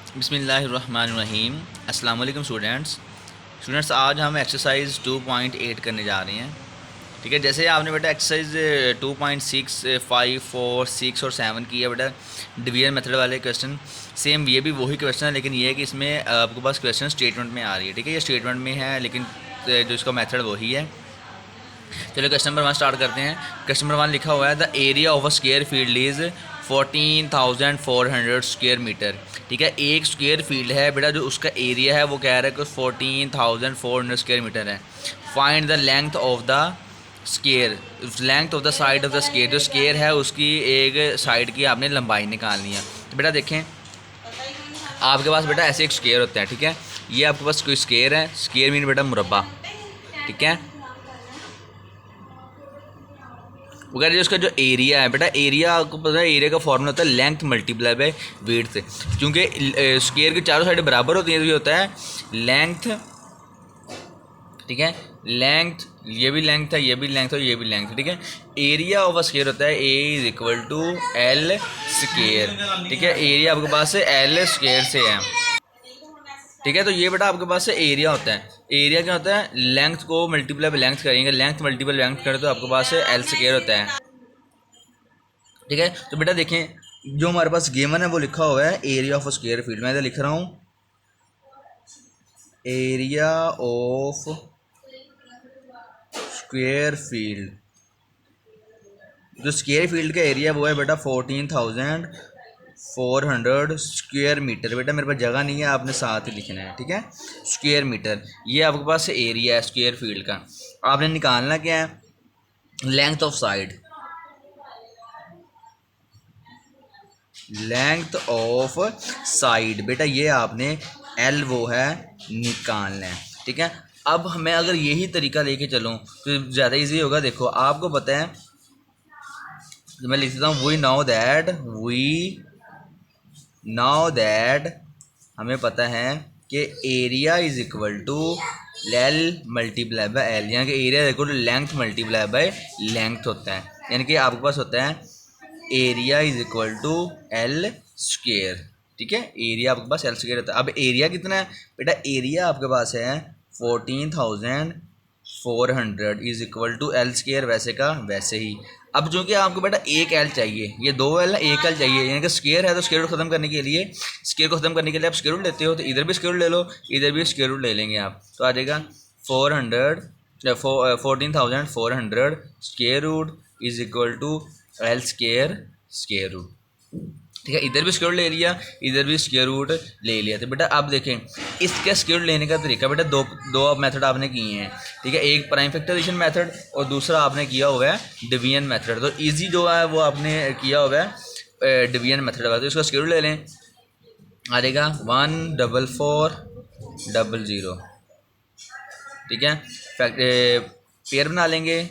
बिस्मिल्लाहिर्रहमानिर्रहीम। अस्सलाम वालेकुम स्टूडेंट्स, आज हम एक्सरसाइज 2.8 करने जा रहे हैं। ठीक है, जैसे आपने बेटा एक्सरसाइज 2.6, 5, 4, 6 और 7 किया बेटा डिवीजन मेथड वाले क्वेश्चन। सेम ये भी वही क्वेश्चन है, लेकिन ये है कि इसमें आपके पास क्वेश्चन स्टेटमेंट में आ रही है। ठीक है, ये स्टेटमेंट में है लेकिन जो इसका मेथड वही है। चलो क्वेश्चन नंबर 1 स्टार्ट करते हैं। क्वेश्चन नंबर 1 लिखा हुआ है, the area of a square field is 14,400 square metre. ठीक है, एक स्क्वायर फील्ड है बेटा, जो उसका एरिया है वो कह रहा है कि 14,400 स्क्वायर मीटर है। Find the length of the square, length of the side of the square. जो स्क्वायर है उसकी एक साइड की आपने लंबाई निकालनी है। तो बेटा देखें, आपके पास बेटा ऐसे एक स्क्वायर होता है। ठीक है, ये आपके पास कोई स्क्वायर है, स्क्वायर मीन बेटा मुरब्बा। ठीक है, वगैरह जो उसका जो एरिया है बेटा, एरिया आपको पता है, एरिया का फॉर्मूला होता है लेंथ मल्टीप्लाई बाय वेट से। क्योंकि स्क्वायर की चारों साइड बराबर होती हैं तो ये होता है लेंथ। ठीक है, लेंथ, ये भी लेंथ है, ये भी लेंथ है, ये भी लेंथ है। ठीक है, एरिया ऑफ अ स्क्वायर होता है a is equal to L square. ठीक है, एरिया आपके पास से एल स्क्वायर से है। ठीक है, तो ये बेटा आपके पास से एरिया होता है। एरिया क्या होता है, लेंथ को मल्टीप्लाई बाय लेंथ करेंगे, लेंथ मल्टीप्लाई लेंथ करें तो आपके पास से एल स्क्वायर होता है। ठीक है, तो बेटा देखें, जो हमारे पास गिवन है वो लिखा हुआ है एरिया ऑफ स्क्वायर फील्ड। मैं इधर लिख रहा हूँ एरिया ऑफ स्क्वायर फील्ड। जो स्क्वायर फील्ड का एरिया वो है बेटा 14,400 स्क्वायर मीटर। बेटा मेरे पास जगह नहीं है, आपने साथ ही लिखना है। ठीक है, स्क्वायर मीटर, ये आपके पास एरिया है स्क्वायर फील्ड का। आपने निकालना क्या है, length of side, length of side. बेटा ये आपने एल वो है निकालना है। ठीक है, अब मैं अगर यही तरीका लेके चलूँ तो ज़्यादा इजी होगा। देखो आपको पता है, तो मैं लिख देता हूँ वी नाउ दैट हमें पता है कि area is equal to L multiply by L, यानी कि area equal to length multiply by length होता है। यानी कि आपके पास होता है area is equal to L square. ठीक है, एरिया आपके पास एल स्क्वेयर होता है। अब एरिया कितना है बेटा, एरिया आपके पास है 14,400 is equal to L square, वैसे का वैसे ही। अब चूंकि आपको बेटा एक एल चाहिए, ये दो एल है, एक एल चाहिए, यानी कि स्क्वेयर है तो स्क्वेयर रूट खत्म करने के लिए, स्क्वेयर को खत्म करने के लिए आप स्क्वेयर रूट लेते हो, तो इधर भी स्क्वेयर रूट ले लो, इधर भी स्क्वेयर रूट ले लेंगे आप, तो आ जाएगा 14,400 square root is equal to L square square root. ठीक है, इधर भी स्क्वायर रूट ले लिया, इधर भी स्क्वायर रूट ले लिया। तो बेटा आप देखें, इसके स्क्वायर रूट लेने का तरीका बेटा दो मेथड आपने किए हैं। ठीक है, एक प्राइम फैक्टराइजेशन मेथड और दूसरा आपने किया हुआ है डिवीजन मेथड। तो इजी जो है वो आपने किया हुआ है डिवीजन मेथड वाला। तो इसका स्क्वायर रूट ले लें, आ जाएगा 14400। ठीक है, पेयर बना लेंगे,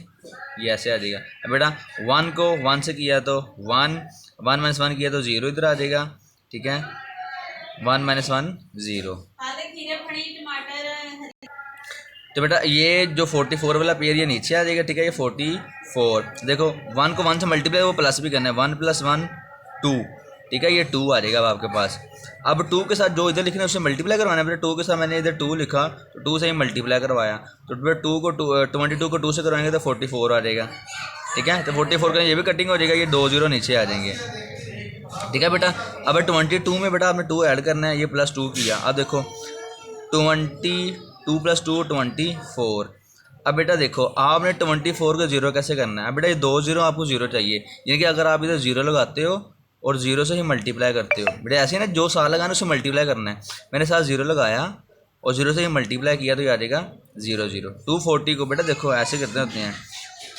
ये ऐसे आ जाएगा। अब बेटा 1 को 1 से किया तो 1, 1 - 1 किया तो 0 इधर आ जाएगा। ठीक है, 1 - 1 0। तो बेटा ये जो 44 वाला पेयर ये नीचे आ जाएगा। ठीक है, ये 44, देखो 1 को 1 से मल्टीप्लाई वो प्लस भी करना है, 1 + 1 2। ठीक है, ये 2 आ जाएगा अब आपके पास। अब 2 के साथ जो इधर लिखना है उससे मल्टीप्लाई करवाना है। बेटा 2 के साथ मैंने इधर 2 लिखा तो 2 से ही मल्टीप्लाई करवाया, तो बेटा 22 को 2 से करवाएंगे तो 44 आ जाएगा। ठीक है, तो 44 का ये भी कटिंग हो जाएगा, ये 2 0 नीचे आ जाएंगे। ठीक है बेटा, अब 22 में बेटा आपने 2 ऐड करना है, ये +2 किया। अब देखो 22 + 2 24। अब बेटा देखो आपने 24 को 0 कैसे करना है। अब बेटा ये 2 0 आपको 0 चाहिए, यानी कि अगर आप इधर 0 लगाते हो और 0 से ही मल्टीप्लाई करते हो, बेटा ऐसे ही ना, जो साथ लगाना उससे मल्टीप्लाई करना है। मैंने साथ 0 लगाया और 0 से ही मल्टीप्लाई किया तो ये आ जाएगा 0 0। 240 को बेटा देखो ऐसे करते होते हैं,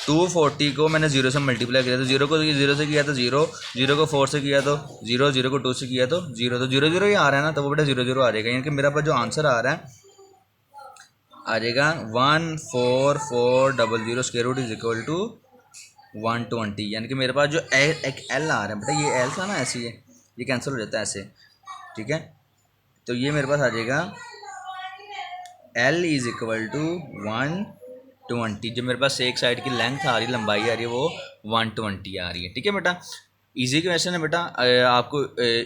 240 को मैंने 0 से मल्टीप्लाई किया तो 0 को 0 से किया तो 0, 0 को 4 से किया तो 0, 0 को 2 से किया तो 0, तो 0 0 ही आ रहा है ना, तो वो बेटा 0 0 आ जाएगा। यानी कि मेरा पास जो आंसर आ रहा है आ जाएगा 14400 square root is equal to 120। यानी कि मेरे पास जो एक एल आ रहा है बेटा, ये एल था ना, ऐसे ये कैंसिल हो जाता है ऐसे। ठीक है, तो ये मेरे पास आ जाएगा एल इज इक्वल टू 120। जो मेरे पास एक साइड की लेंथ आ रही है, लंबाई आ रही है, वो 120 आ रही है। ठीक है बेटा, इजी क्वेश्चन है बेटा, आपको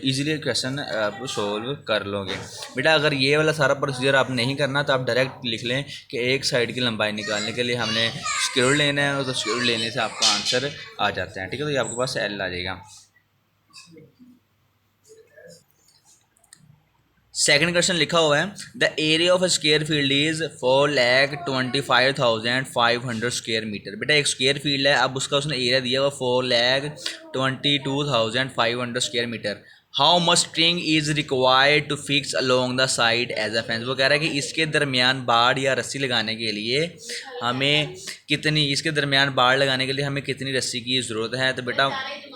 इजीली क्वेश्चन आप सोल्व कर लोगे बेटा। अगर ये वाला सारा प्रोसीजर आप नहीं करना तो आप डायरेक्ट लिख लें कि एक साइड की लंबाई निकालने के लिए हमने स्क्वायर लेना है, और तो स्क्वायर लेने से आपका आंसर आ जाता है, ठीक है। तो ये आपके पास एल आ जाएगा। सेकंड क्वेश्चन लिखा हुआ है the area of a square field is 4,25,500 square metre. बेटा एक स्क्वायर फील्ड है, अब उसका उसने एरिया दिया हुआ 4,22,500 square metre. How much string is required to fix along the side edge a fence. वो कह रहा है कि इसके दरमियान बाड़ या रस्सी लगाने के लिए हमें कितनी, इसके दरमियान बाड़ लगाने के लिए हमें कितनी रस्सी की ज़रूरत है। तो बेटा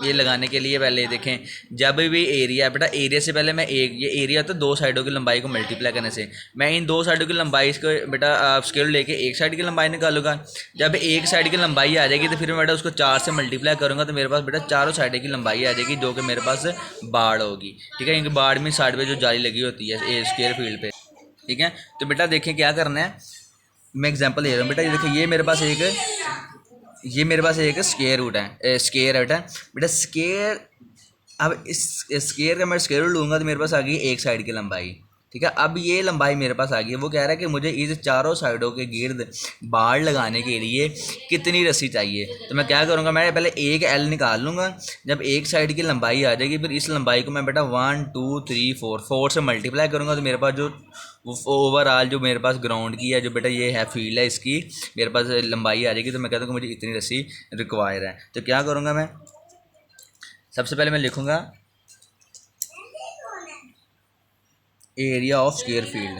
ये लगाने के लिए पहले देखें, जब भी एरिया, बेटा एरिया से पहले मैं एक, ये एरिया होता है दो साइडों की लंबाई को मल्टीप्लाई करने से, मैं इन दो साइडों की लंबाई इसको बेटा स्केल लेके एक साइड की लंबाई निकालूंगा। जब एक साइड की लंबाई आ जाएगी तो फिर मैं बेटा उसको 4 से मल्टीप्लाई करूँगा, तो मेरे पास बेटा चारों साइड की लंबाई आ जाएगी, जो कि मेरे पास बाड़ होगी, ठीक है। क्योंकि बाड़ में साइड पे जो जाली लगी होती है स्क्वायर फील्ड पे, ठीक है। तो बेटा देखें क्या करना है, मैं एग्जांपल दे रहा हूँ बेटा। ये देखिए, ये मेरे पास एक स्क्वायर रूट है, स्क्वायर है बेटा। बेटा स्क्वायर, अब इस स्क्वायर का मैं स्क्वायर रूट लूँगा तो मेरे पास आ गई एक साइड की लंबाई, ठीक है। अब ये लंबाई मेरे पास आ गई है। वो कह रहा है कि मुझे इस चारों साइडों के गिर्द बाड़ लगाने के लिए कितनी रस्सी चाहिए। तो मैं क्या करूँगा, मैं पहले एक एल निकाल लूँगा। जब एक साइड की लंबाई आ जाएगी, फिर इस लंबाई को मैं बेटा 1 2 3 4 से मल्टीप्लाई करूँगा, तो मेरे पास जो ओवरऑल जो मेरे पास ग्राउंड की है, जो बेटा ये है फील्ड है, इसकी मेरे पास लंबाई आ जाएगी। तो मैं कहता हूँ कि मुझे इतनी रस्सी रिक्वायर है। तो क्या करूँगा मैं, सबसे पहले मैं लिखूँगा area of square field,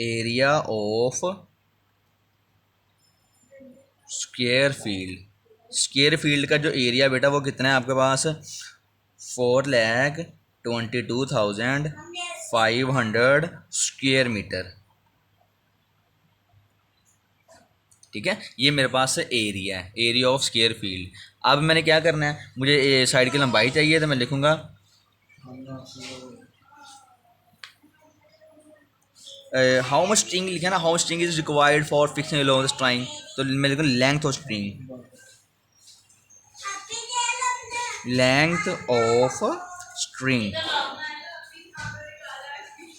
area of square field. Square field का जो एरिया बेटा वो कितना है आपके पास, 4,22,500 स्क्वायर मीटर, ठीक है। ये मेरे पास एरिया है, एरिया ऑफ स्क्वायर फील्ड। अब मैंने क्या करना है, मुझे साइड की लंबाई चाहिए, तो मैं लिखूँगा हाउ मच स्ट्रिंग लिखा है ना, how string is required for fixing along the string. तो मैं लिखूँ length of string, length of string.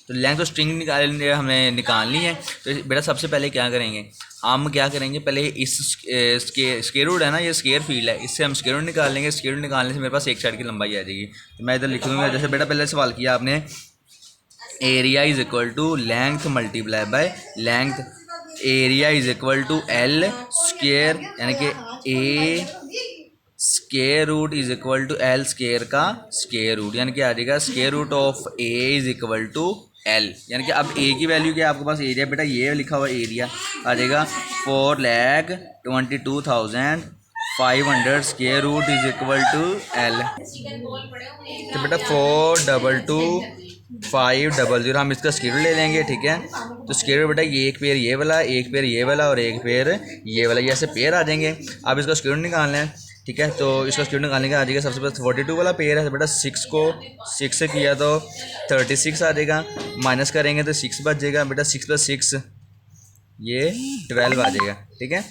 तो लेंथ ऑफ स्ट्रिंग हमें निकालनी है। तो बेटा सबसे पहले क्या करेंगे, हम क्या करेंगे, पहले इस स्क्वायर रूट है ना, ये स्क्वायर फील्ड है, इससे हम स्क्वायर रूट निकाल लेंगे। स्क्वायर रूट निकालने से मेरे पास एक साइड की लंबाई आ जाएगी। तो मैं इधर लिख दूँगा, जैसे बेटा पहले सवाल किया आपने, area is equal to length multiply by length, area is equal to L square, यानी कि a square root is equal to L square का स्क्वायर रूट, यानी कि आ जाएगा square root of a is equal to L. यानी कि अब ए की वैल्यू क्या है आपके पास, एरिया बेटा ये लिखा हुआ एरिया आ जाएगा 4,22,500 square root is equal to L. तो बेटा 4,22,500 हम इसका स्क्वायर रूट ले लेंगे, ठीक है। तो स्क्वायर रूट बेटा ये एक पेयर ये वाला, एक पेयर ये वाला और एक पेयर ये वाला, ये ऐसे पेयर आ जाएंगे। अब इसका स्क्वायर रूट निकालना है, ठीक है। तो इसका स्क्वायर रूट निकालने का आ जाएगा, सबसे पहले 42 वाला पेयर है, तो बेटा 6 को 6 से किया तो 36 आ जाएगा, माइनस करेंगे तो 6 बच जाएगा। बेटा 6 + 6 ये 12 आ जाएगा, ठीक है।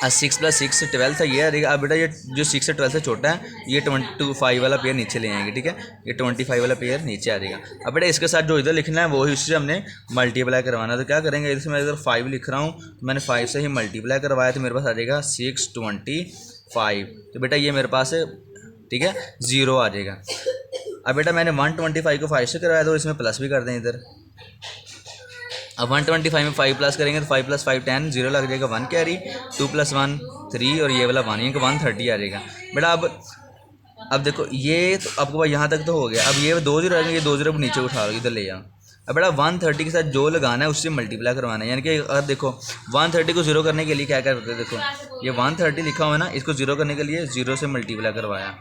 6 + 6 12 था, ये आ जाएगा। अब बेटा ये जो 6 से 12 से छोटा है, ये 25 वाला पेयर नीचे ले आएंगे, ठीक है। ये 25 वाला पेयर नीचे आ जाएगा। अब बेटा इसके साथ जो इधर लिखना है वही उससे हमने मल्टीप्लाई करवाना है। तो क्या करेंगे, इधर से मैं इधर 5 लिख रहा हूँ, मैंने 5 से ही मल्टीप्लाई करवाया, तो मेरे पास आ जाएगा 625। तो बेटा ये मेरे पास है, ठीक है, 0 आ जाएगा। अब बेटा मैंने 125 को 5 से करवाया, तो इसमें प्लस भी कर दें इधर। अब 125 में 5 प्लस करेंगे तो 5 + 5 10, 0 लग जाएगा, 1 कैरी, 2 + 1 3 और ये वाला 1, यानी कि 130 आ जाएगा। बेटा अब देखो ये तो आपको पास यहाँ तक तो हो गया। अब ये 2 0 आएंगे, ये 2 0 नीचे उठा लो, इधर ले जाओ। अब बेटा 130 के साथ जो लगाना है उससे मल्टीप्लाई करवाना है, यानी कि अगर देखो 130 को 0 करने के लिए क्या करते हैं, देखो ये 130 लिखा हुआ है ना, इसको 0 करने के लिए 0 से मल्टीप्लाई करवाया,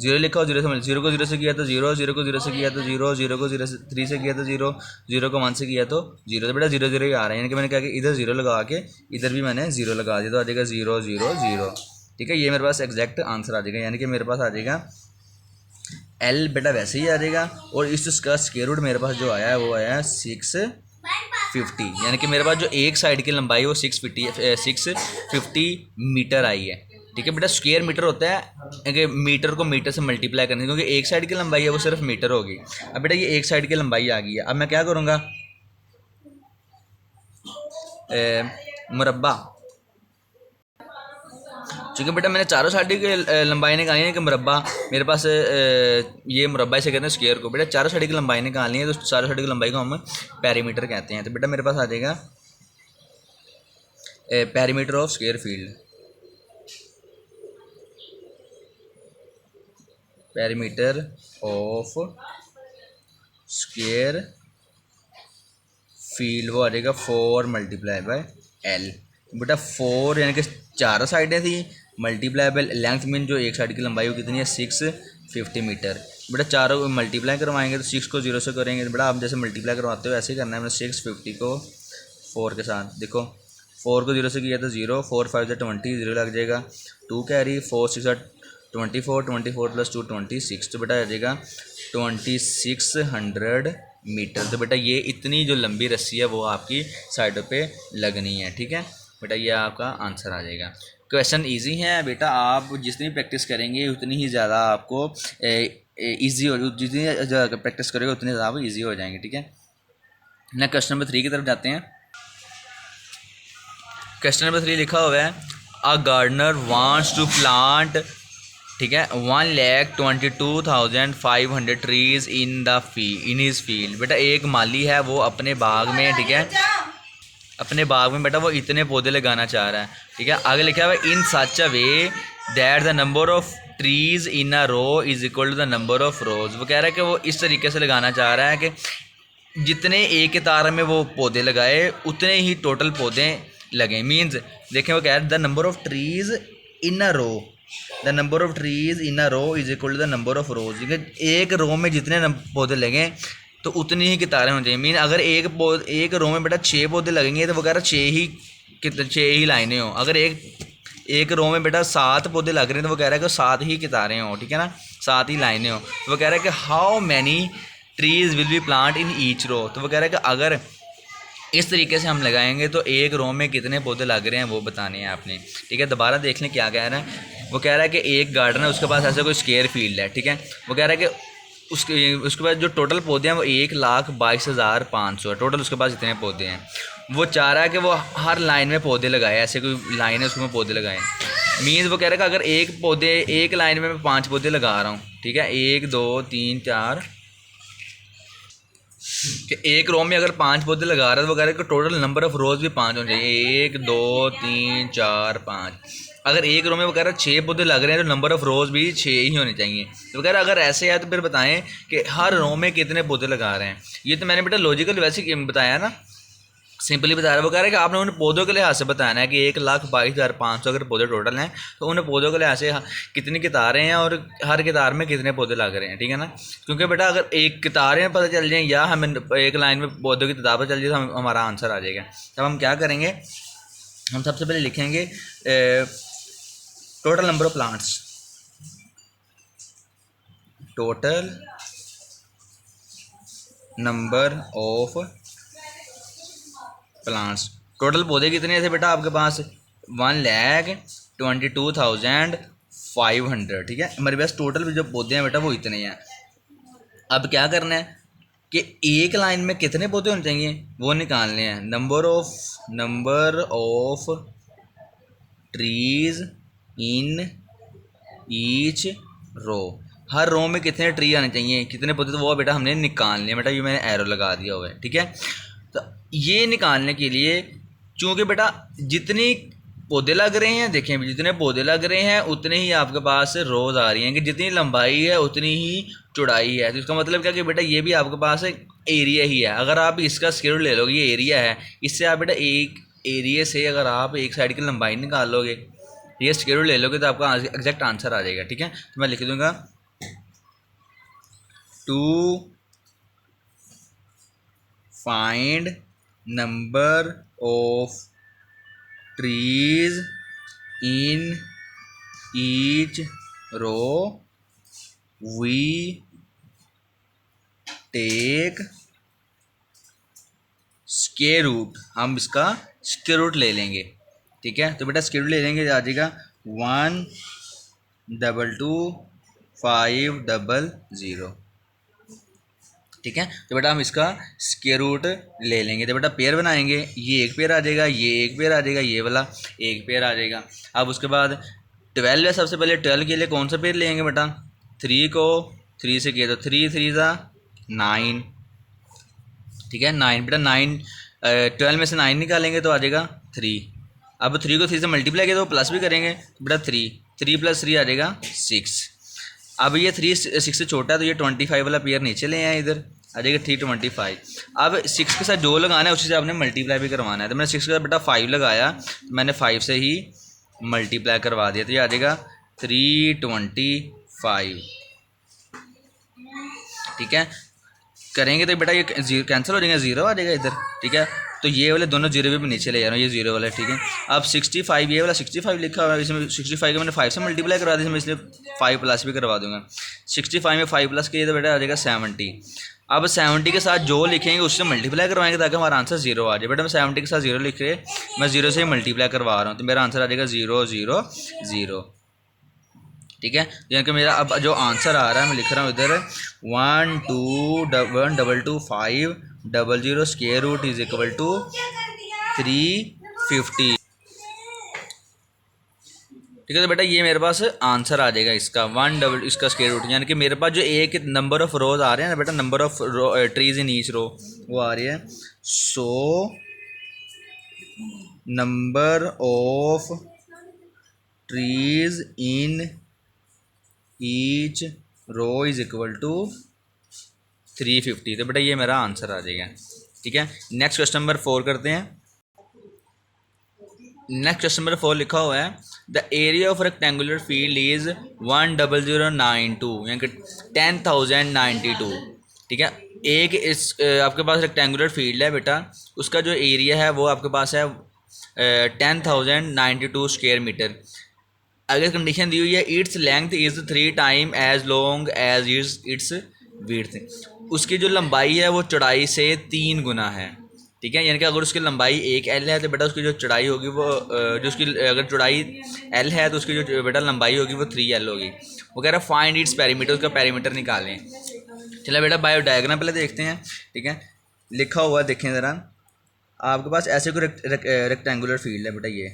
0 लिखा हो 0 से 0 को 0 से किया तो 0, 0 को 0 से किया तो 0, 0 को 0 से 3 से किया तो 0, 0 को 1 से किया तो 0। तो बेटा 0 0 ही आ रहा है, यानी कि मैंने क्या कि इधर 0 लगा के इधर भी मैंने 0 लगा दिया, तो आ जाएगा 0 0 0, ठीक है। ये मेरे पास एग्जैक्ट आंसर आ जाएगा, यानी कि मेरे पास आ जाएगा एल बेटा वैसे ही आ जाएगा। और इसका स्क्वायर रूट मेरे पास जो आया है वो आया है 650, यानी कि मेरे पास जो एक साइड की लंबाई वो 650 मीटर आई है, ठीक है बेटा, स्क्वायर मीटर होता है कि मीटर को मीटर से मल्टीप्लाई करने, क्योंकि एक साइड की लंबाई है वो सिर्फ मीटर होगी। अब बेटा ये एक साइड की लंबाई आ गई है, अब मैं क्या करूँगा, मुरब्बा, चूँकि बेटा मैंने चारों साइड की लंबाई निकाली है कि मुरब्बा मेरे पास ये मुरब्बा इसे कहते हैं स्क्वायर को, बेटा चारों साइड की लंबाई निकालनी है तो चारों साइड की लंबाई को हम पेरीमीटर कहते हैं। तो बेटा मेरे पास आ जाएगा perimeter of square field, perimeter of square field वो आ जाएगा 4 मल्टीप्लाई बाय एल। बेटा 4 यानी कि चारों साइडें थी, मल्टीप्लाई बाय लेंथ मीन जो एक साइड की लंबाई वो कितनी है 650 मीटर। बेटा चारों मल्टीप्लाई करवाएंगे तो 6 को 0 से करेंगे, तो बेटा आप जैसे मल्टीप्लाई करवाते हो ऐसे ही करना है। मैंने 650 को 4 के साथ, देखो 4 को 0 से किया तो 0, 4 5 से 20, 0 लग जाएगा, 2 कैरी, 4 6 24, 24 प्लस 2 26, तो बेटा आ जाएगा 2600 मीटर। तो बेटा ये इतनी जो लंबी रस्सी है वो आपकी साइडों पे लगनी है, ठीक है बेटा, ये आपका आंसर आ जाएगा। क्वेश्चन इजी है बेटा, आप जितनी प्रैक्टिस करेंगे उतनी ही ज़्यादा आपको ईजी हो, जितनी ज़्यादा प्रैक्टिस करेंगे उतनी ज़्यादा आप ईजी हो जाएंगे, ठीक है। ना क्वेश्चन नंबर 3 की तरफ जाते हैं। क्वेश्चन नंबर 3 लिखा हुआ है a gardener wants to plant, ठीक है, 1,22,500 ट्रीज इन हिज फील्ड। बेटा एक माली है वो अपने बाग में, ठीक है, अपने बाग में बेटा वो इतने पौधे लगाना चाह रहा है, ठीक है। आगे लिखा हुआ है in such a way that the number of trees in a row is equal to the number of rows. वो कह रहा है कि वो इस तरीके से लगाना चाह रहा है कि जितने एक कतार में वो पौधे लगाए उतने ही टोटल पौधे लगे। मीन्स देखें वो कह रहा है the number of trees in a row, the number of trees in a row is equal to the number of rows. एक रो में जितने पौधे लगें तो उतनी ही कतारें होनी चाहिए। मीन अगर एक रो में बेटा 6 पौधे लगेंगे तो वो कह रहा है 6 ही लाइनें हों। अगर एक रो में बेटा 7 पौधे लग रहे हैं तो वो कह रहा है कि 7 ही कतारें हों, ठीक है ना, 7 ही लाइनें हों। तो वो कह रहा है कि how many trees will be plant in each row. तो वो कह रहा है कि अगर इस तरीके से हम लगाएंगे तो एक रो में कितने पौधे लग रहे हैं वो बताने हैं आपने, ठीक है। दोबारा देख लें क्या कह रहा है। वो कह रहा है कि एक गार्डन है उसके पास ऐसा कोई स्क्वायर फील्ड है, ठीक है। वो कह रहा है कि उसके पास जो टोटल पौधे हैं वो 1,22,500 है, टोटल उसके पास इतने पौधे हैं। वो चाह रहा है कि वो हर लाइन में पौधे लगाए, ऐसे कोई लाइन है उसमें पौधे लगाए। मीन्स वो कह रहा है कि अगर एक लाइन में मैं 5 पौधे लगा रहा हूँ, ठीक है, 1 2 3 4, कि एक रो में अगर 5 पौधे लगा रहा है तो वो कह रहा है कि टोटल नंबर ऑफ रोज भी 5 होने चाहिए, 1 2 3 4 5। अगर एक रो में वो कह रहा है 6 पौधे लग रहे हैं तो नंबर ऑफ रोज भी 6 ही होने चाहिए। तो वो कह रहा है अगर ऐसे है तो फिर बताएं कि हर रो में कितने पौधे लगा रहे हैं। ये तो मैंने बेटा लॉजिकल वैसे बताया ना, सिंपली बता रहा है। वो कह रहा है कि आपने उन पौधों के लिहाज से बताना है कि 1,22,500 अगर पौधे टोटल हैं तो उन पौधों के लिहाज से कितनी कितारें हैं और हर कितार में कितने पौधे लग रहे हैं, ठीक है ना। क्योंकि बेटा अगर एक कितारें पता चल जाएँ या हमें एक लाइन में पौधों की तादाद पता चल जाए तो हमारा आंसर आ जाएगा। तब हम क्या करेंगे, हम सबसे पहले लिखेंगे total number of plants, total number of plants. Total पौधे कितने थे बेटा आपके पास, 1,22,500, ठीक है। हमारे पास टोटल जो पौधे हैं बेटा वो इतने हैं। अब क्या करना है कि एक लाइन में कितने पौधे होने चाहिए वो निकालने हैं। Number of trees in each row, हर रो में कितने ट्री आने चाहिए, कितने पौधे, तो वो बेटा हमने निकालने हैं। बेटा ये मैंने एरो लगा दिया हुआ है, ठीक है। तो ये निकालने के लिए चूँकि बेटा जितनी पौधे लग रहे हैं, देखें जितने पौधे लग रहे हैं उतने ही आपके पास रोज़ आ रही हैं, कि जितनी लंबाई है उतनी ही चौड़ाई है। तो इसका मतलब क्या कि बेटा ये भी आपके पास एक एरिया ही है। अगर आप इसका स्क्वायर ले लोगे, ये एरिया है, इससे आप बेटा एक एरिया से अगर आप एक साइड की लंबाई निकाल लोगे, ये स्क्वायर ले लोगे तो आपका एग्जैक्ट आंसर आ जाएगा, ठीक है। तो मैं लिख दूंगा to find number of trees in each row we take square root, हम इसका स्क्वायर रूट ले लेंगे, ठीक है। तो बेटा स्क्वायर रूट ले लेंगे, आ जाएगा 122 500। ठीक है, तो बेटा हम इसका स्क्वायर रूट ले लेंगे। तो बेटा पेयर बनाएंगे, ये एक पेयर आ जाएगा, ये एक पेयर आ जाएगा, ये वाला एक पेयर आ जाएगा। अब उसके बाद 12 है, सबसे पहले 12 के लिए कौन सा पेयर लेंगे बेटा, 3 को 3 से किया तो 3 3 ज़ा 9। ठीक है, 9 बेटा 9 12 में से 9 निकालेंगे तो आ जाएगा 3। अब 3 को 3 से मल्टीप्लाई किया तो प्लस भी करेंगे, तो बेटा 3 + 3 आ जाएगा 6। अब ये 3 6 से छोटा है तो ये 25 वाला पेयर नीचे ले आए, इधर आ जाएगा 325। अब 6 के साथ जो लगाना है उसी से आपने मल्टीप्लाई भी करवाना है। तो मैंने 6 के साथ बेटा 5 लगाया, तो मैंने 5 से ही मल्टीप्लाई करवा दिया, तो ये आ जाएगा 325। ठीक है, करेंगे तो बेटा ये कैंसिल हो जाएगा, 0 आ जाएगा इधर। ठीक है, तो ये वाले दोनों 0 भी नीचे ले जा रहा हूँ, ये 0 वाला। ठीक है, अब 65, ये वाला 65 लिखा हुआ है, इसमें 65 को मैंने 5 से मल्टीप्लाई करवा दिया, इसलिए 5 प्लस भी करवा दूंगा। 65 में 5 प्लस किए तो बेटा आ जाएगा 70। अब 70 के साथ जो लिखेंगे उससे मल्टीप्लाई करवाएंगे ताकि हमारा आंसर 0 आ जाए। बेटा मैं 70 के साथ 0 लिख रहे, मैं 0 से ही मल्टीप्लाई करवा रहा हूँ, तो मेरा आंसर आ जाएगा 0 0 0। ठीक है, यानी कि मेरा अब जो आंसर आ रहा है मैं लिख रहा हूँ इधर 1221500 square root is equal to 350। ठीक है, तो बेटा ये मेरे पास आंसर आ जाएगा इसका इसका स्क्वायर रूट, यानी कि मेरे पास जो एक नंबर ऑफ रोज आ रहे हैं ना बेटा, number of trees in each row वो आ रही है। So number of trees in each row is equal to 350। तो बेटा ये मेरा आंसर आ जाएगा। ठीक है, नेक्स्ट क्वेश्चन नंबर 4 करते हैं। नेक्स्ट क्वेश्चन नंबर 4 लिखा हुआ है the area of rectangular field is 10092, यानी कि 10,092। ठीक है, एक इस आपके पास रेक्टेंगुलर फील्ड है बेटा, उसका जो एरिया है वो आपके पास है 10,092 स्क्वायर मीटर। अगर कंडीशन दी हुई है its length is 3 time as long as its width, उसकी जो लंबाई है वो चौड़ाई से 3 गुना है। ठीक है, यानी कि अगर उसकी लंबाई 1 L है तो बेटा उसकी जो चौड़ाई होगी वो जो उसकी अगर चौड़ाई L है तो उसकी जो बेटा लंबाई होगी वो 3L होगी। वो कह रहा है फाइंड इट्स पेरीमीटर, उसका पेरीमीटर निकालें। चलो बेटा बायो डायग्राम पहले देखते हैं। ठीक है, लिखा हुआ देखें ज़रा, आपके पास ऐसे कोई रेक्टेंगुलर फील्ड है बेटा, ये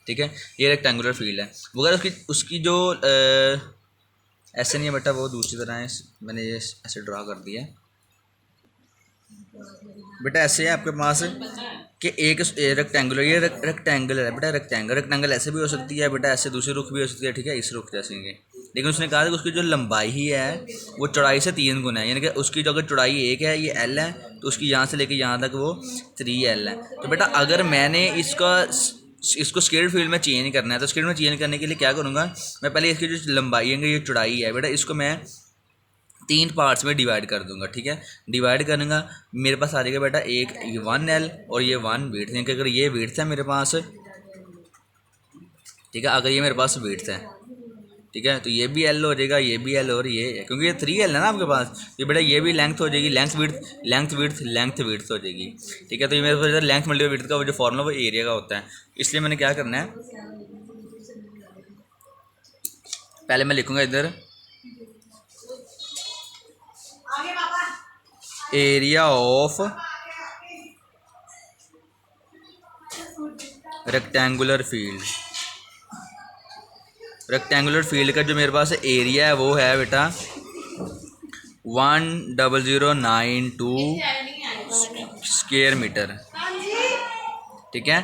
ठीक है, ये रेक्टेंगुलर फील्ड है। वो अगर उसकी जो ऐसे नहीं है बेटा, वो दूसरी तरह है, मैंने ये ऐसे ड्रा कर दिया बेटा। ऐसे है आपके पास कि एक रेक्टेंगुलर, ये रेक्टेंगुलर है बेटा, रेक्टेंगल ऐसे भी हो सकती है बेटा, ऐसे दूसरी रुख भी हो सकती है। ठीक है, इस रुख जैसे ये, लेकिन उसने कहा था कि उसकी जो लंबाई ही है वो चौड़ाई से 3 गुना है, यानी कि उसकी जो अगर चौड़ाई 1 है, ये L है, तो उसकी यहाँ से लेके यहाँ तक वो 3L है। तो बेटा अगर मैंने इसको स्क्वायर फील्ड में चेंज करना है, तो स्क्वायर में चेंज करने के लिए क्या करूँगा, मैं पहले इसकी जो लंबाई है, ये चौड़ाई है बेटा, इसको मैं 3 पार्ट्स में डिवाइड कर दूंगा। ठीक है, डिवाइड करूँगा, मेरे पास आ जाएगा बेटा एक 1L और ये 1 विड्थ, यानी कि अगर ये विड्थ है मेरे पास, ठीक है, अगर ये मेरे पास विड्थ है, ठीक है, तो ये भी L हो जाएगा, ये भी L और ये, क्योंकि ये 3L है ना आपके पास, ये बेटा ये भी लेंथ हो जाएगी, लेंथ विड्थ हो जाएगी। ठीक है, तो ये मेरे पास लेंथ मल्टीप्लाई विड्थ का वो जो फॉर्मूला वो एरिया का होता है। इसलिए मैंने क्या करना है, पहले मैं लिखूँगा इधर area of rectangular field. Rectangular field का जो मेरे पास एरिया है वो है बेटा 10092 स्क्वायर मीटर। ठीक है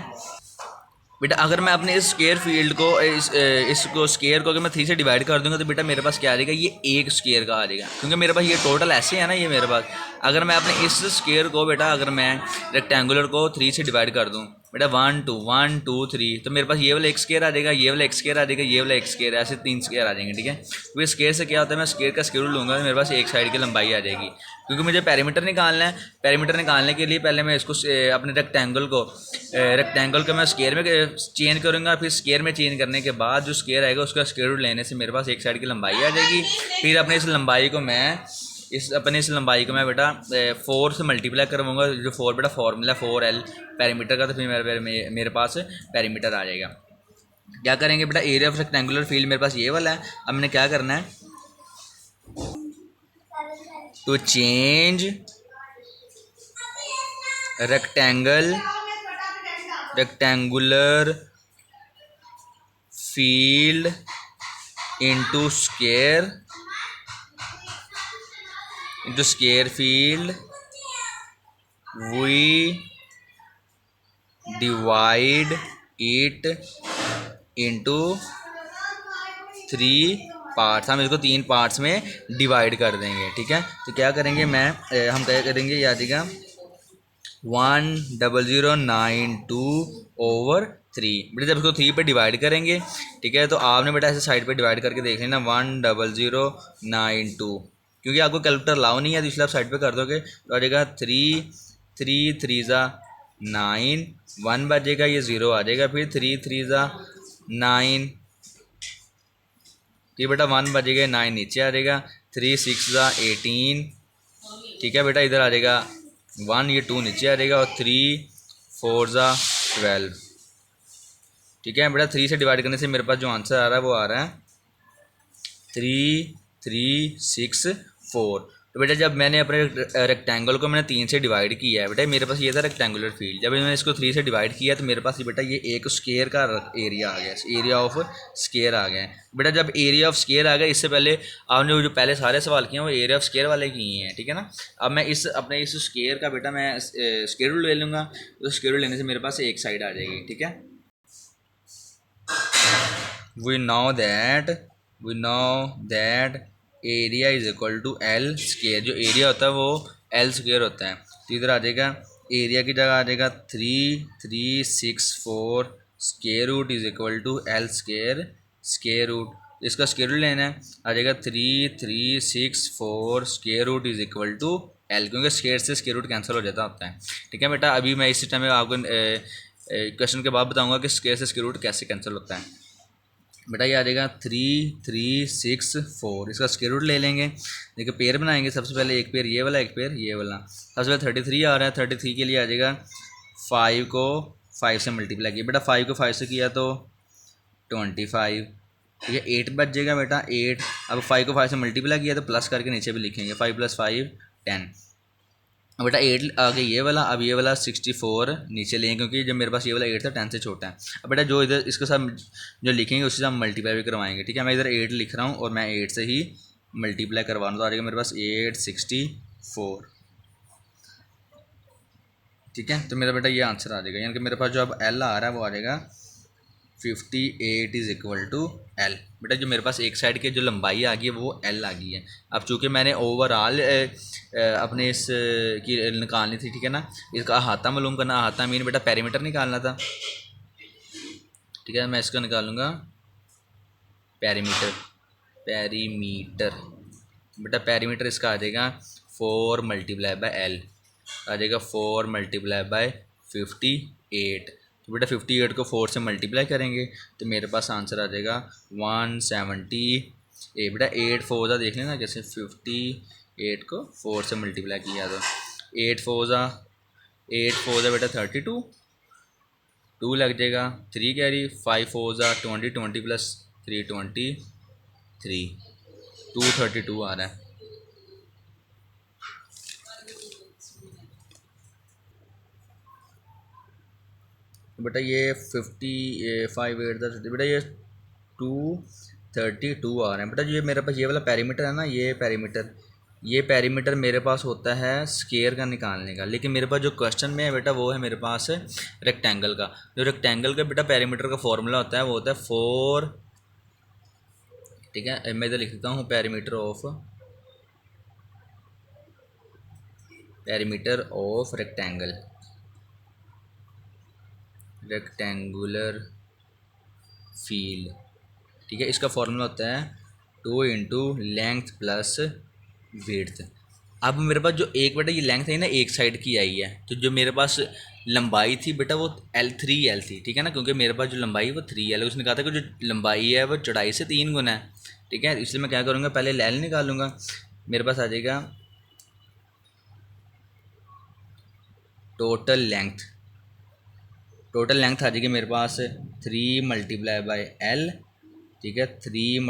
बेटा, अगर मैं अपने इस स्क्वायर फील्ड को इसको स्क्वायर को अगर मैं 3 से डिवाइड कर दूंगा तो बेटा मेरे पास क्या आ जाएगा, ये एक स्क्वायर का आ जाएगा, क्योंकि मेरे पास ये टोटल ऐसे है ना, ये मेरे पास अगर मैं अपने इस स्क्वायर को बेटा अगर मैं रेक्टेंगुलर को 3 से डिवाइड कर दूं बेटा 1 2 1 2 3, तो मेरे पास ये वाला एक स्क्वायर आ जाएगा, ये वाला एक स्क्वायर आ जाएगा, ये वाला एक स्क्वायर, ऐसे 3 स्क्वायर आ जाएंगे। ठीक है, तो ये स्क्वायर से क्या होता है, मैं स्क्वायर का स्क्वायर लूँगा तो मेरे पास एक साइड की लंबाई आ जाएगी, क्योंकि मुझे पेरीमीटर निकालना है। पेरीमीटर निकालने के लिए पहले मैं इसको अपने रेक्टेंगल को मैं स्क्वायर में चेंज करूँगा, फिर स्क्वायर में चेंज करने के बाद जो स्क्वायर आएगा उसका स्क्वायर रूट लेने से मेरे पास एक साइड की लंबाई आ जाएगी। फिर अपने इस लंबाई को मैं इस अपने इस लंबाई को मैं बेटा 4 से मल्टीप्लाई करवाऊँगा, जो 4 बेटा फॉर्मूला 4L पेरीमीटर का, तो फिर मेरे पास पेरीमीटर आ जाएगा। क्या करेंगे बेटा, एरिया ऑफ रेक्टेंगुलर फील्ड मेरे पास ये वाला है। अब मैंने क्या करना है, to change rectangular field into square field we divide it into 3 parts. हम इसको 3 पार्ट्स में डिवाइड कर देंगे, ठीक है। तो क्या करेंगे, हम क्या करेंगे, ये आ जाएगा 10092/3। बेटा जब इसको 3 पे डिवाइड करेंगे, ठीक है, तो आपने बेटा ऐसे साइड पे डिवाइड करके देख लेना 10092, क्योंकि आपको कैलकुलेटर लाओ नहीं है तो इसलिए आप साइड पे कर दोगे तो आ जाएगा 3 1 बचेगा, ये 0 आ जाएगा, फिर 3 ये बेटा 1 बचेगा, 9 नीचे आ जाएगा, 3 ठीक है बेटा, इधर आ जाएगा 1, ये 2 नीचे आ जाएगा, और 3 ठीक है बेटा। 3 से डिवाइड करने से मेरे पास जो आंसर आ रहा है वो आ रहा है 3364। तो बेटा जब मैंने अपने रेक्टेंगल को मैंने 3 से डिवाइड किया है बेटा, मेरे पास ये था रेक्टेंगुलर फील्ड, जब मैंने इसको 3 से डिवाइड किया तो मेरे पास ये बेटा ये एक स्क्वायर का एरिया आ गया, एरिया ऑफ स्क्वायर आ गया बेटा। जब एरिया ऑफ स्क्वायर आ गया, इससे पहले आपने जो पहले सारे सवाल किए हैं वो एरिया ऑफ स्क्वायर वाले किए हैं, ठीक है ना। अब मैं अपने इस स्क्वायर का बेटा मैं स्क्वायर रूट ले लूँगा, तो स्क्वायर रूट लेने से मेरे पास एक साइड आ जाएगी, ठीक है। We know that area is equal to L square. जो एरिया होता है वो L स्क्वायर होता है, तो इधर आ जाएगा एरिया की जगह आ जाएगा 3364 square root is equal to L square root. इसका स्क्वायर रूट लेना है, आ जाएगा 3364 square root is equal to L, क्योंकि स्क्वायर से स्क्वायर रूट कैंसिल हो जाता होता है, ठीक है बेटा। अभी मैं इस टाइम में आपको क्वेश्चन के बाद बताऊंगा कि स्क्वायर से स्क्वायर रूट कैसे कैंसिल होता है बेटा। ये आ जाएगा 3364, इसका स्क्वायर रूट ले लेंगे। देखिए पेयर बनाएंगे, सबसे पहले एक पेयर ये वाला, एक पेयर ये वाला। सबसे पहले 33 आ रहा है, 33 के लिए आ जाएगा 5 को 5 से मल्टीप्लाई किया बेटा, 5 को 5 से किया तो 25, ठीक है। 8 बच जाएगा बेटा, 8। अब 5 को 5 से मल्टीप्लाई किया तो प्लस करके नीचे भी लिखेंगे, 5 + 5 10। अब बेटा 8 आगे ये वाला, अब ये वाला 64 नीचे लेंगे, क्योंकि जब मेरे पास ये वाला 8 था 10 से छोटा है। अब बेटा जो इधर इसके साथ जो लिखेंगे उससे हम मल्टीप्लाई भी करवाएंगे, ठीक है। मैं इधर 8 लिख रहा हूँ और मैं 8 से ही मल्टीप्लाई करवा रहा हूँ, तो आ जाएगा मेरे पास 864, ठीक है। तो मेरा बेटा ये आंसर आ जाएगा, यानी कि मेरे पास जो अब L आ रहा है वो आ जाएगा 58 इज इक्वल टू L। बेटा जो मेरे पास एक साइड की जो लंबाई आ गई है वो L आ गई है। अब चूँकि मैंने ओवरऑल अपने इस की निकालनी थी, ठीक है ना, इसका अहाता मालूम करना, अहाता मीन बेटा पेरीमीटर निकालना था, ठीक है। मैं इसका निकालूंगा पेरीमीटर बेटा। पेरीमीटर इसका आ जाएगा 4 × L, आ जाएगा 4 × 58। तो बेटा 58 को 4 से मल्टीप्लाई करेंगे तो मेरे पास आंसर आ जाएगा 178 बेटा। 8 4 देख लेना कैसे, 58 को 4 से मल्टीप्लाई किया तो 8 4 बेटा 32, 2 लग जाएगा, 3 कैरी, 5 4 20, 20 + 3 23, 232 आ रहा है बेटा। ये 55 8 10 बेटा, ये 232 आ रहे हैं बेटा। ये मेरे पास ये वाला पेरीमीटर है ना, ये पेरीमीटर मेरे पास होता है स्क्वायर का निकालने का, लेकिन मेरे पास जो क्वेश्चन में है बेटा वो है मेरे पास रेक्टेंगल का। जो रेक्टेंगल का बेटा पेरीमीटर का फॉर्मूला होता है वो होता है 4, ठीक है। मैं इधर लिख देता हूँ पेरीमीटर ऑफ रेक्टेंगुलर फील्ड, ठीक है। इसका फॉर्मूला होता है 2 × लेंथ + विड्थ। अब मेरे पास जो एक बेटा ये लेंथ है ना एक साइड की आई है, तो जो मेरे पास लंबाई थी बेटा वो L थी, ठीक है ना, क्योंकि मेरे पास जो लंबाई वो 3L है। उसने कहा था कि जो लंबाई है वो चौड़ाई से 3 गुना है, ठीक है। इसलिए मैं क्या करूँगा, पहले L निकालूंगा, मेरे पास आ जाएगा टोटल लेंथ, टोटल लेंथ आ जाएगी मेरे पास 3 × ठीक है, 3 ×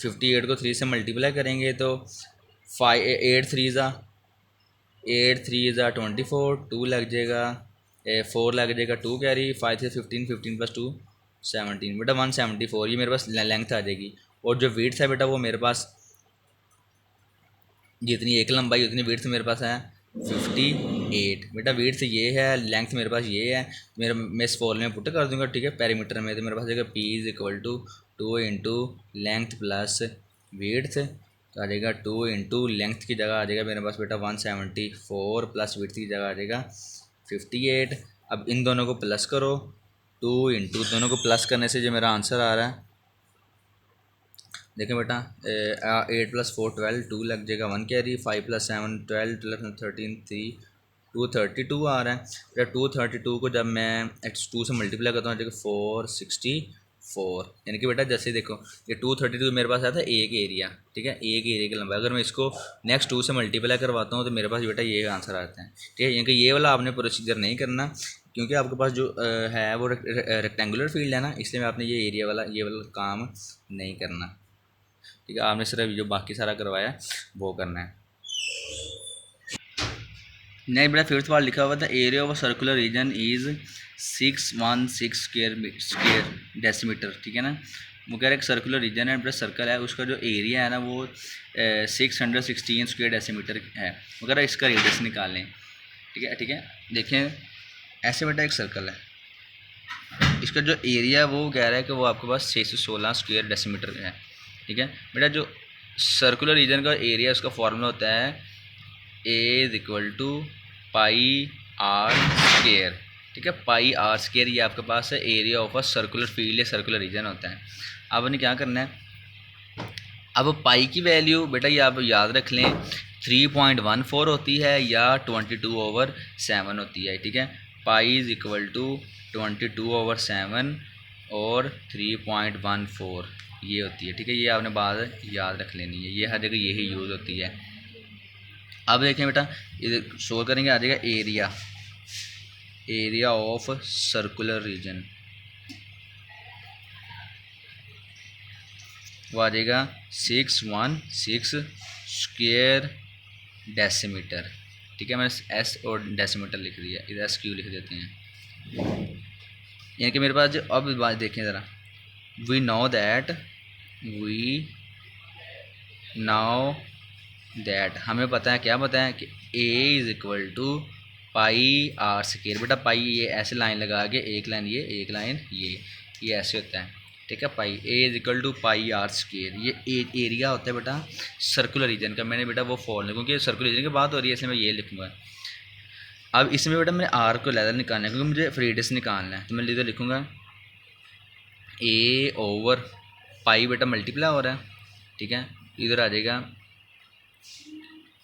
58 को 3 से मल्टीप्लाई करेंगे तो 8 3 ज़ा 2 लग जाएगा, 4 लग जाएगा 2 कैरी, 5 से 15, 15 + 2 17, बेटा 174 ये मेरे पास लेंथ आ जाएगी। और जो वेट्स है बेटा वो मेरे पास जितनी एक लंबाई उतनी वेट्स मेरे पास है 58। बेटा वेट्स ये है, लेंथ मेरे पास ये है, मेरा मैं इस फॉर्मूले में पुट कर दूंगा, ठीक है, पैरामीटर में। तो मेरे पास आएगा P = 2 × लेंथ प्लस वेट्स, तो आ जाएगा 2 × लेंथ की जगह आ जाएगा मेरे पास बेटा 174 प्लस वेट्स की जगह आ जाएगा 58। अब इन दोनों को प्लस करो, 2 × दोनों को प्लस करने से जो मेरा आंसर आ रहा है, देखें बेटा 8 + 4 12, 2 लग जाएगा 1 कैरी, 5 + 7 12, 12 13 3 232 आ रहा है। बेटा 232 को जब मैं x2 से मल्टीप्लाई करता हूँ आ जाएगा 464, यानी कि बेटा जैसे देखो ये 232 मेरे पास आता है एक एरिया, ठीक है, एक एरिया की लंबाई। अगर मैं इसको नेक्स्ट 2 से मल्टीप्लाई करवाता हूँ तो मेरे पास बेटा ये आंसर आता है, ठीक है। यानी कि ये वाला आपने प्रोसीजर नहीं करना, क्योंकि आपके पास जो है वो रेक्टेंगुलर फील्ड है ना, इसलिए मैं आपने ये एरिया वाला ये वाला काम नहीं करना, ठीक है। आपने सिर्फ जो बाकी सारा करवाया वो करना है। नेक्स्ट बेटा फिफ्थ वाला लिखा हुआ था area of circular region is 616 square decimetre, ठीक है ना। वो कह रहा है एक सर्कुलर रीजन है, बेटा सर्कल है, उसका जो एरिया है ना वो 616 स्क्वायर डेसीमीटर है। वो कह रहा है इसका रेडियस निकालें, ठीक है, ठीक है। देखें ऐसे बेटा एक सर्कल है, इसका जो एरिया है वो कह रहा है कि वो आपके पास 616 स्क्वायर डेसीमीटर है, ठीक है। बेटा जो सर्कुलर रीजन का एरिया उसका फॉर्मूला होता है A = πr², ठीक है, πr²। ये आपके पास है area of a circular field या सर्कुलर रीजन होता है। अब उन्हें क्या करना है, अब पाई की वैल्यू बेटा ये आप याद रख लें 3.14 होती है या 22/7 होती है, ठीक है। पाई = 22/7 और 3.14 ये होती है, ठीक है। ये आपने बात याद रख लेनी है, ये हर जगह यही यूज़ होती है। अब देखें बेटा ये सोल्व करेंगे, आ जाएगा एरिया ऑफ सर्कुलर रीजन, वो आ जाएगा 616 स्क्वायर डेसीमीटर, ठीक है। मैंने एस और डेसीमीटर लिख दिया, इधर SQ लिख देते हैं। यानी कि मेरे पास जो अब बात देखें ज़रा, वी नो दैट हमें पता है, क्या पता है कि A = πr²। बेटा पाई ये ऐसे लाइन लगा के एक लाइन ये एक लाइन ये ऐसे होता है, ठीक है। पाई A = πr², ये एरिया होता है बेटा सर्कुलर रीजन का। मैंने बेटा वो फॉर्मूला, क्योंकि सर्कुलर रीजन की बात हो रही है इसलिए मैं ये लिखूँगा। अब इसमें बेटा मैंने आर को लेदर निकालना है, क्योंकि मुझे रेडियस निकालना है, तो मैं इधर लिखूँगा A/π बेटा मल्टीप्लाई हो रहा है, ठीक है। इधर आ जाएगा,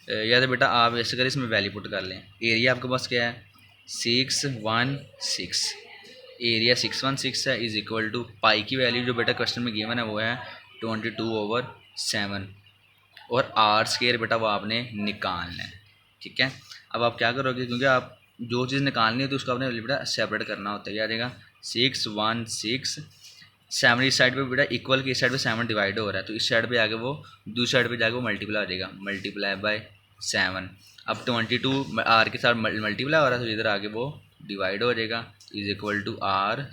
या तो बेटा आप ऐसे करें इसमें वैल्यू पुट कर लें। एरिया आपके पास क्या है 616, एरिया 616 है, इज़ इक्वल टू पाई की वैल्यू जो बेटा क्वेश्चन में गिवन है वो है 22/7 और r² बेटा वो आपने निकालना है, ठीक है। अब आप क्या करोगे, क्योंकि आप जो चीज़ निकालनी है तो उसको आपने बेटा सेपरेट करना होता है। आ जाएगा 616 7 इस साइड पे बेटा इक्वल की इस साइड पे 7 डिवाइड हो रहा है, तो इस साइड पे आगे वो दूसरी साइड पे जाके वो मल्टीप्लाई हो जाएगा, मल्टीप्लाई बाय 7। अब 22 आर के साथ मल्टीप्लाई हो रहा है तो इधर आगे वो डिवाइड हो जाएगा, इज इक्वल टू r²,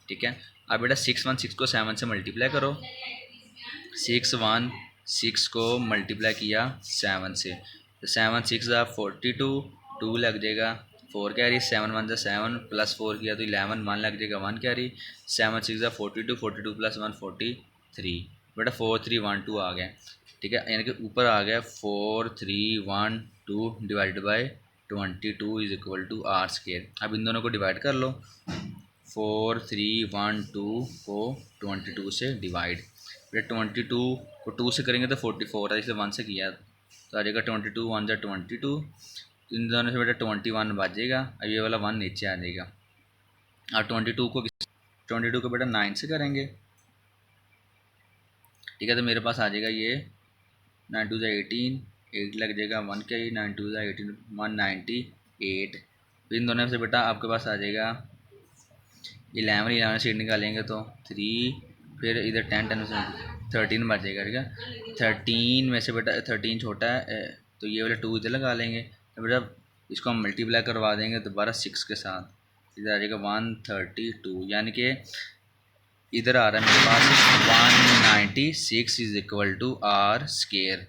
ठीक है। अब बेटा 616 को 7 से मल्टीप्लाई करो, 616 को मल्टीप्लाई किया 7 से, तो 7 6 42, 2 लग जाएगा 4 कैरी, 7 1 7 प्लस 4 किया तो 11 1 लग जाएगा 1 कैरी, 7 6 42, 42 + 1 43, बेटा 4312 आ गया, ठीक है। यानी कि ऊपर आ गया 4312 divide by 22 is equal to r²। अब इन दोनों को डिवाइड कर लो, 4312 को 22 से डिवाइड, फिर 22 को 2 से करेंगे तो 44 है, इसलिए 1 से किया तो आ जाएगा 22 1 22, इन दोनों से बेटा 21 बचेगा। अब ये वाला 1 नीचे आ जाएगा। और 22 को बेटा 9 से करेंगे, ठीक है। तो मेरे पास आ जाएगा ये 9 2 18, 8 लग जाएगा 1 का, ही 9 2 18 198। फिर इन दोनों से बेटा आपके पास आ जाएगा 11 से 8 निकालेंगे तो 3, फिर इधर 10 10 से 13 बच जाएगा। ठीक है, 13 में से बेटा 13 छोटा है, तो ये वाला 2 इधर लगा लेंगे। तो बेटा इसको हम मल्टीप्लाई करवा देंगे दोबारा 6 के साथ, इधर आ जाएगा 132, यानी कि इधर आ रहा है मेरे पास 196 is equal to R square.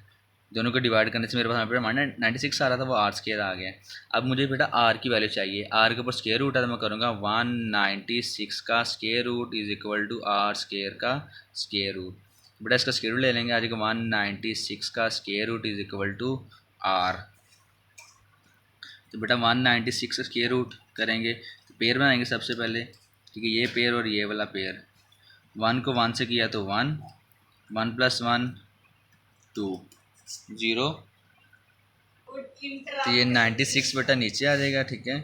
दोनों को डिवाइड करने से मेरे पास यहाँ पे 96 आ रहा था, वो आर स्केयर आ गया। अब मुझे बेटा आर की वैल्यू चाहिए, आर के ऊपर स्केयर रूट है, तो मैं करूँगा 196 का square root is equal to R square का स्केयर रूट। बेटा इसका स्केयर रूट ले लेंगे, आ जाएगा 196 का square root is equal to R. तो बेटा 196 का स्केयर रूट करेंगे तो पेयर बनाएंगे सबसे पहले। ठीक है, ये पेयर और ये वाला पेयर, 1 को 1 से किया तो 1, 1 + 1 2 0, तो ये 96 बेटा नीचे आ जाएगा। ठीक है,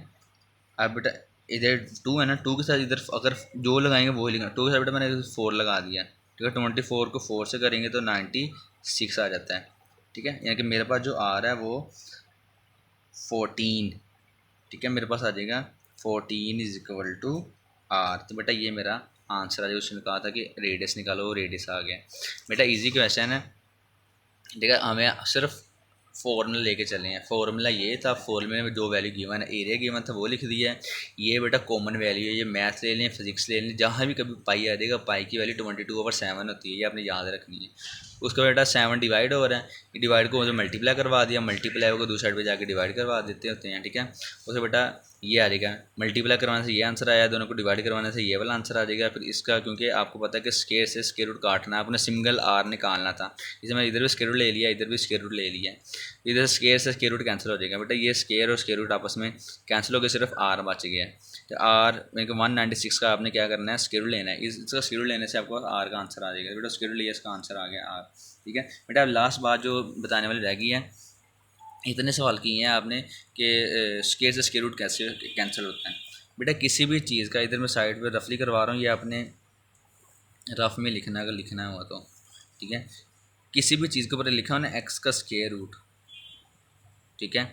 अब बेटा इधर 2 है ना, 2 के साथ इधर अगर जो लगाएंगे वो ही लिखना, 2 के साथ बेटा मैंने 4 लगा दिया। ठीक है, 24 को 4 से करेंगे तो 96 आ जाता है। ठीक है, यानी कि मेरे पास जो आ रहा है वो 14। ठीक है, मेरे पास आ जाएगा 14 इज इक्वल टू आर। तो बेटा ये मेरा आंसर आ जाएगा। उसने कहा था कि रेडियस निकालो, रेडियस आ गया। बेटा इजी क्वेश्चन है। ठीक है, हमें सिर्फ फॉर्मूला लेके चले हैं। फॉर्मूला ये था, फॉर्मूले में जो वैल्यू गिवन है, एरिया गिवन था वो लिख दिया है। ये बेटा कॉमन वैल्यू है, ये मैथ ले लें, फिजिक्स ले लें, जहाँ भी कभी पाई आ जाएगा, पाई की वैल्यू 22/7 होती है, ये आपने याद रखनी है। उसका बेटा 7 डिवाइड हो रहा है, ये डिवाइड को जो मल्टीप्लाई करवा दिया, मल्टीप्लाई को दूसरी साइड पे जाके डिवाइड करवा देते होते हैं। ठीक है, उससे बेटा ये आ जाएगा, मल्टीप्लाई करवाने से ये आंसर आया, दोनों को डिवाइड करवाने से ये वाला आंसर आ जाएगा। फिर इसका क्योंकि आपको पता है कि स्केयर से स्केयर रूट काटना है, आपने सिंगल आर निकालना था, इसे मैं इधर भी स्केयर रूट ले लिया, इधर भी स्केयर रूट ले लिया, इधर स्केयर से स्केयर रूट कैंसिल हो जाएगा। बेटा ये स्केयर और स्केयर रूट आपस में कैंसिल हो गए, सिर्फ आर बच गया है। तो आर मेरे को 196 का आपने क्या करना है, स्केयर रूट लेना है, इसका स्केयर रूट लेने से आपको आर का आंसर आ जाएगा। बेटा स्केयर रूट लिया, इसका आंसर आ गया आर। ठीक है बेटा, लास्ट बात जो बताने वाली रह गई है, इतने सवाल किए हैं आपने कि स्केयर से स्केयर रूट कैसे कैंसिल होता है। बेटा किसी भी चीज़ का, इधर मैं साइड पे रफली करवा रहा हूँ, ये आपने रफ में लिखना है अगर लिखना हुआ तो। ठीक है, किसी भी चीज़ के ऊपर लिखा हो ना एक्स का स्केयर रूट। ठीक है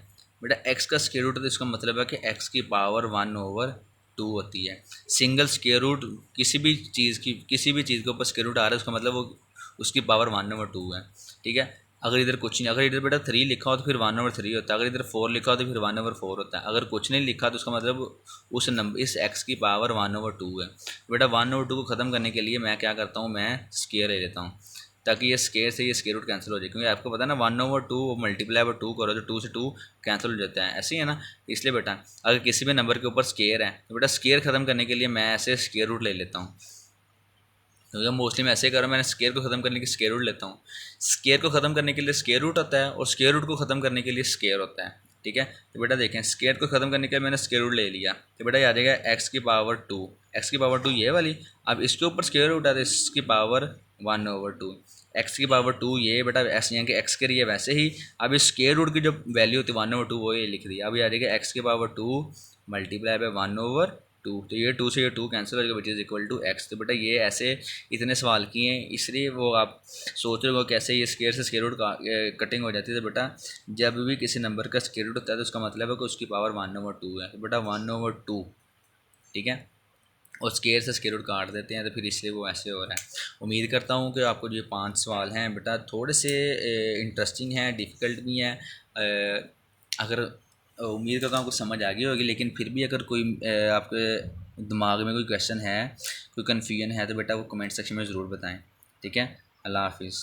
बेटा, एक्स का स्केयर रूट, तो इसका मतलब है कि एक्स की पावर 1/2 होती है। सिंगल स्केयर रूट किसी भी चीज़ के ऊपर स्केयर रूट आ रहा है, उसका मतलब वो उसकी पावर 1/2 है। ठीक है, अगर इधर कुछ नहीं, अगर इधर बेटा 3 लिखा हो तो फिर 1/3 होता है, अगर इधर 4 लिखा हो तो फिर 1/4 होता है, अगर कुछ नहीं लिखा तो उसका मतलब उस नंबर, इस एक्स की पावर 1/2 है। बेटा 1/2 को ख़त्म करने के लिए मैं क्या करता हूँ, मैं स्केयर ले लेता हूँ, ताकि ये स्केयर से ये स्केयर रूट कैंसिल हो जाए, क्योंकि आपको पता है ना 1/2 मल्टीप्लाई बाय 2 करो तो 2 से 2 कैंसिल हो जाता है, ऐसे ही है ना। इसलिए बेटा अगर किसी भी नंबर के ऊपर स्केयर है तो बेटा स्केयर ख़त्म करने के लिए मैं ऐसे स्केयर रूट ले लेता हूँ, क्योंकि मोस्टली मैं ऐसे ही कर रहा हूँ, मैंने स्केयर को ख़त्म करने के स्केयर रूट लेता हूँ। स्केयर को ख़त्म करने के लिए स्केयर रूट होता है और स्केयर रूट को ख़त्म करने के लिए स्केयर होता है। ठीक है, तो बेटा देखें, स्केयर को ख़त्म करने के लिए मैंने स्केयर रूट ले लिया, तो बेटा ये आ जाएगा एक्स की पावर 2, एक्स की पावर 2 ये वाली। अब इसके ऊपर स्केयर रूट है तो इसकी पावर 1/2, एक्स की पावर 2 ये बेटा ऐसे यहाँ के एक्स के लिए वैसे ही। अब इस स्केयर रूट की जो वैल्यू होती है 1/2 वो ये लिख दी। अब ये आ जाएगा एक्स की पावर 2 मल्टीप्लाई बाय 1/2, तो ये 2 से ये 2 कैंसिल हो जाएगा, which is equal to x. तो बेटा ये ऐसे इतने सवाल किए हैं, इसलिए वो आप सोच रहे हो कैसे ये स्केयर से स्केयर रूट का कटिंग हो जाती है। तो बेटा जब भी किसी नंबर का स्केयर रूट होता है तो उसका मतलब है कि उसकी पावर 1/2 है, तो बेटा 1/2। ठीक है, और स्केयर से स्केयर रूट काट देते हैं, तो फिर इसलिए वो ऐसे हो रहा है। उम्मीद करता हूँ कि आपको जो 5 सवाल हैं बेटा थोड़े से इंटरेस्टिंग हैं, डिफ़िकल्ट भी हैं। अगर उम्मीद करता हूँ कुछ समझ आ गई होगी, लेकिन फिर भी अगर कोई आपके दिमाग में कोई क्वेश्चन है, कोई कन्फ्यूजन है, तो बेटा वो कमेंट सेक्शन में ज़रूर बताएं। ठीक है, अल्लाह हाफिज़।